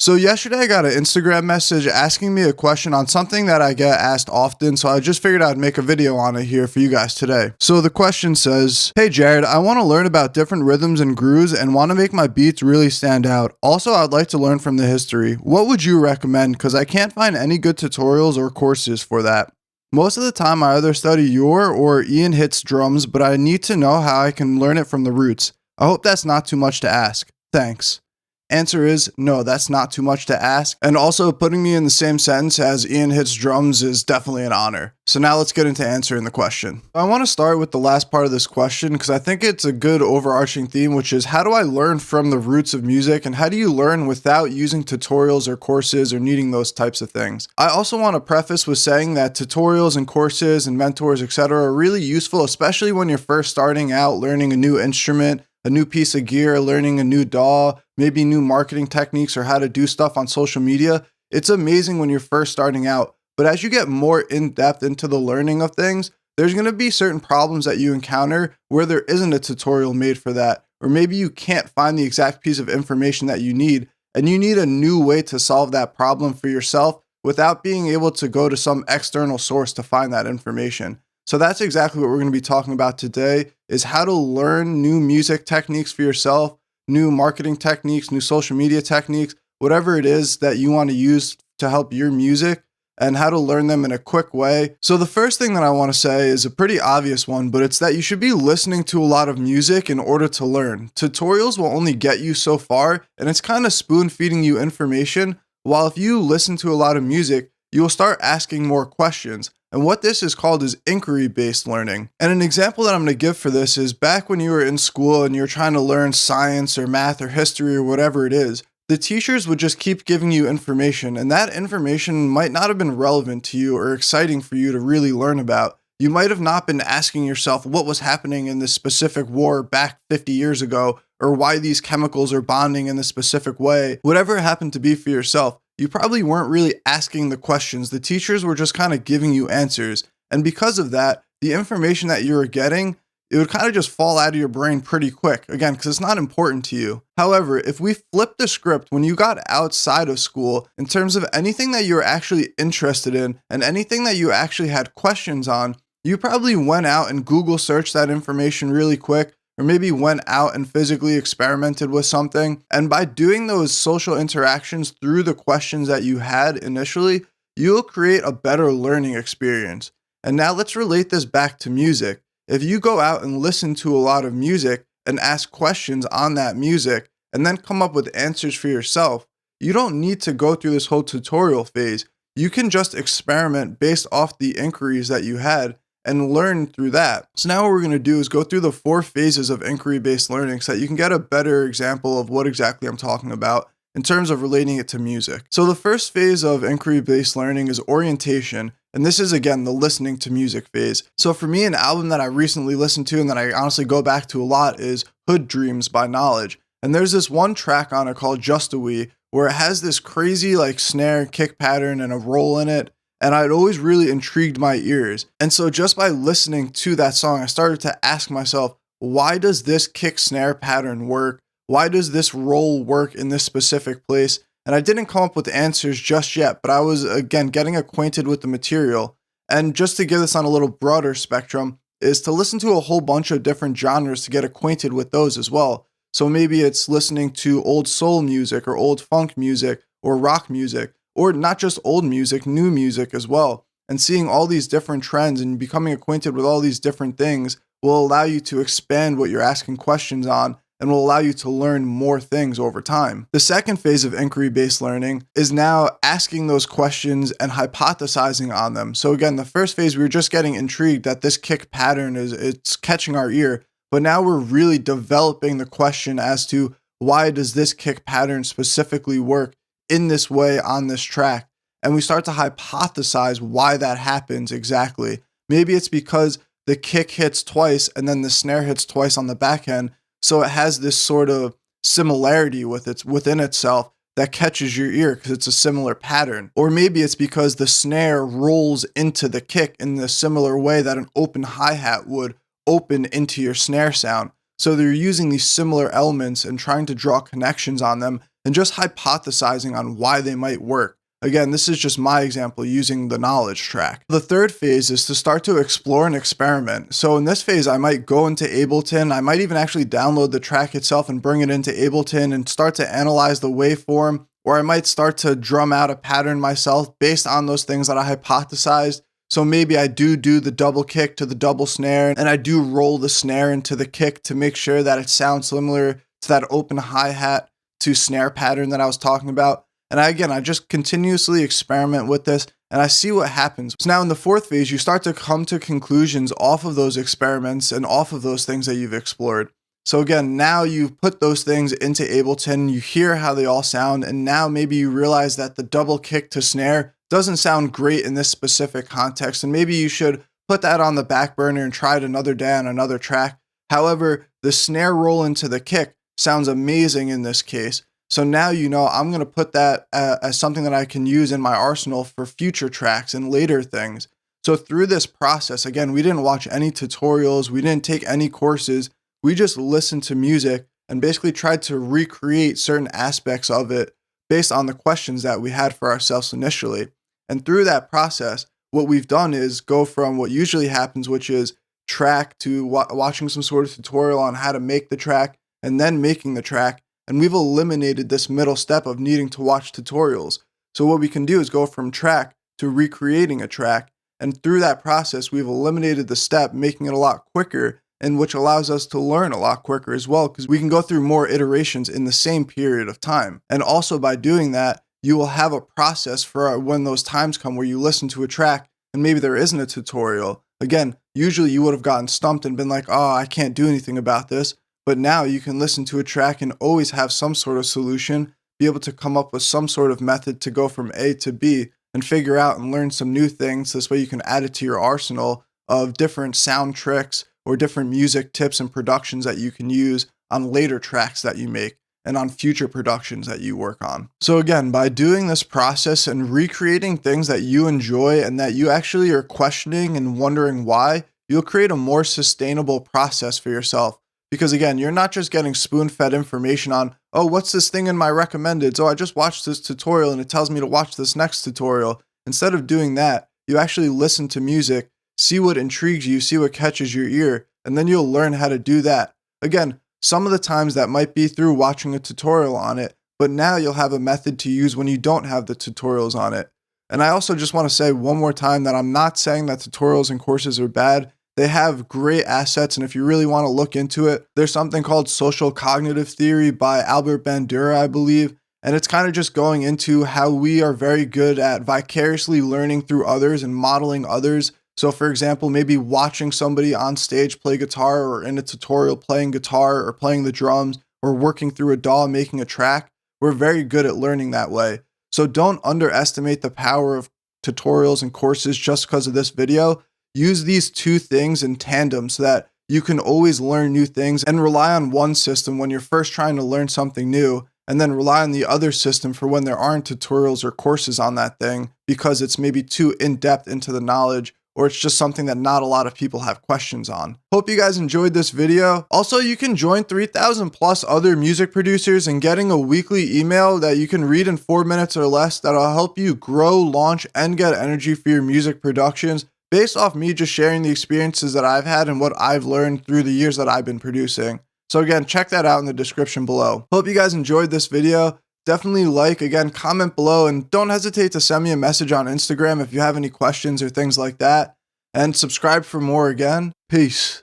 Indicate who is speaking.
Speaker 1: So yesterday I got an Instagram message asking me a question on something that I get asked often, so I just figured I'd make a video on it here for you guys today. So the question says, "Hey Jared, I want to learn about different rhythms and grooves and want to make my beats really stand out. Also, I'd like to learn from the history. What would you recommend? Because I can't find any good tutorials or courses for that. Most of the time I either study your or Ian Hit's drums, but I need to know how I can learn it from the roots. I hope that's not too much to ask. Thanks." Answer is no, that's not too much to ask. And also, putting me in the same sentence as Ian Hit's drums is definitely an honor. So now let's get into answering the question. I want to start with the last part of this question because I think it's a good overarching theme, which is how do I learn from the roots of music and how do you learn without using tutorials or courses or needing those types of things? I also want to preface with saying that tutorials and courses and mentors, etc., are really useful, especially when you're first starting out learning a new instrument, a new piece of gear, learning a new DAW, maybe new marketing techniques or how to do stuff on social media. It's amazing when you're first starting out. But as you get more in depth into the learning of things, there's going to be certain problems that you encounter where there isn't a tutorial made for that. Or maybe you can't find the exact piece of information that you need, and you need a new way to solve that problem for yourself without being able to go to some external source to find that information. So that's exactly what we're going to be talking about today, is how to learn new music techniques for yourself, new marketing techniques, new social media techniques, whatever it is that you want to use to help your music, and how to learn them in a quick way. So the first thing that I want to say is a pretty obvious one, but it's that you should be listening to a lot of music in order to learn. Tutorials will only get you so far, and it's kind of spoon feeding you information, while if you listen to a lot of music, you will start asking more questions. And what this is called is inquiry-based learning. And an example that I'm going to give for this is back when you were in school and you're trying to learn science or math or history or whatever it is, the teachers would just keep giving you information, and that information might not have been relevant to you or exciting for you to really learn about. You might have not been asking yourself what was happening in this specific war back 50 years ago, or why these chemicals are bonding in this specific way. Whatever it happened to be for yourself, you probably weren't really asking the questions. The teachers were just kind of giving you answers. And because of that, the information that you were getting, it would kind of just fall out of your brain pretty quick. Again, because it's not important to you. However, if we flip the script when you got outside of school, in terms of anything that you were actually interested in and anything that you actually had questions on, you probably went out and Google searched that information really quick, or maybe went out and physically experimented with something. And by doing those social interactions through the questions that you had initially, you'll create a better learning experience. And now let's relate this back to music. If you go out and listen to a lot of music and ask questions on that music, and then come up with answers for yourself, you don't need to go through this whole tutorial phase. You can just experiment based off the inquiries that you had and learn through that. So now what we're going to do is go through the 4 phases of inquiry-based learning so that you can get a better example of what exactly I'm talking about in terms of relating it to music. So the first phase of inquiry-based learning is orientation, and this is again the listening to music phase. So for me, an album that I recently listened to and that I honestly go back to a lot is Hood Dreams by Knowledge. And there's this one track on it called Just a Wee, where it has this crazy like snare kick pattern and a roll in it. And it always really intrigued my ears. And so just by listening to that song, I started to ask myself, why does this kick snare pattern work? Why does this roll work in this specific place? And I didn't come up with answers just yet, but I was, again, getting acquainted with the material. And just to give this on a little broader spectrum, is to listen to a whole bunch of different genres to get acquainted with those as well. So maybe it's listening to old soul music or old funk music or rock music, or not just old music, new music as well. And seeing all these different trends and becoming acquainted with all these different things will allow you to expand what you're asking questions on and will allow you to learn more things over time. The second phase of inquiry-based learning is now asking those questions and hypothesizing on them. So again, the first phase, we were just getting intrigued that this kick pattern it's catching our ear, but now we're really developing the question as to why does this kick pattern specifically work in this way on this track? And we start to hypothesize why that happens exactly. Maybe it's because the kick hits twice and then the snare hits twice on the back end. So it has this sort of similarity within itself that catches your ear because it's a similar pattern. Or maybe it's because the snare rolls into the kick in the similar way that an open hi-hat would open into your snare sound. So they're using these similar elements and trying to draw connections on them and just hypothesizing on why they might work. Again, this is just my example using the knowledge track. The third phase is to start to explore and experiment. So in this phase, I might go into Ableton. I might even actually download the track itself and bring it into Ableton and start to analyze the waveform, or I might start to drum out a pattern myself based on those things that I hypothesized. So maybe I do the double kick to the double snare, and I do roll the snare into the kick to make sure that it sounds similar to that open hi-hat to snare pattern that I was talking about. And I just continuously experiment with this and I see what happens. So now in the fourth phase, you start to come to conclusions off of those experiments and off of those things that you've explored. So again, now you put those things into Ableton, you hear how they all sound, and now maybe you realize that the double kick to snare doesn't sound great in this specific context, and maybe you should put that on the back burner and try it another day on another track. However, the snare roll into the kick sounds amazing in this case. So now you know I'm going to put that as something that I can use in my arsenal for future tracks and later things. So through this process, again, we didn't watch any tutorials, we didn't take any courses, we just listened to music and basically tried to recreate certain aspects of it based on the questions that we had for ourselves initially. And through that process, what we've done is go from what usually happens, which is track, to watching some sort of tutorial on how to make the track and then making the track. And we've eliminated this middle step of needing to watch tutorials. So what we can do is go from track to recreating a track. And through that process, we've eliminated the step, making it a lot quicker, and which allows us to learn a lot quicker as well, because we can go through more iterations in the same period of time. And also by doing that, you will have a process for when those times come where you listen to a track and maybe there isn't a tutorial. Again, usually you would have gotten stumped and been like, oh, I can't do anything about this. But now you can listen to a track and always have some sort of solution, be able to come up with some sort of method to go from A to B and figure out and learn some new things. This way you can add it to your arsenal of different sound tricks or different music tips and productions that you can use on later tracks that you make and on future productions that you work on. So again, by doing this process and recreating things that you enjoy and that you actually are questioning and wondering why, you'll create a more sustainable process for yourself. Because again, you're not just getting spoon-fed information on, oh, what's this thing in my recommended? So I just watched this tutorial and it tells me to watch this next tutorial. Instead of doing that, you actually listen to music, see what intrigues you, see what catches your ear, and then you'll learn how to do that. Again, some of the times that might be through watching a tutorial on it, but now you'll have a method to use when you don't have the tutorials on it. And I also just want to say one more time that I'm not saying that tutorials and courses are bad. They have great assets, and if you really want to look into it, there's something called social cognitive theory by Albert Bandura, I believe, and it's kind of just going into how we are very good at vicariously learning through others and modeling others. So for example, maybe watching somebody on stage play guitar or in a tutorial playing guitar or playing the drums or working through a DAW making a track. We're very good at learning that way. So don't underestimate the power of tutorials and courses just because of this video. Use these two things in tandem so that you can always learn new things and rely on one system when you're first trying to learn something new, and then rely on the other system for when there aren't tutorials or courses on that thing because it's maybe too in-depth into the knowledge or it's just something that not a lot of people have questions on. Hope you guys enjoyed this video. Also, you can join 3,000 plus other music producers and getting a weekly email that you can read in 4 minutes or less that'll help you grow, launch, and get energy for your music productions based off me just sharing the experiences that I've had and what I've learned through the years that I've been producing. So again, check that out in the description below. Hope you guys enjoyed this video. Definitely like, again, comment below, and don't hesitate to send me a message on Instagram if you have any questions or things like that. And subscribe for more again. Peace.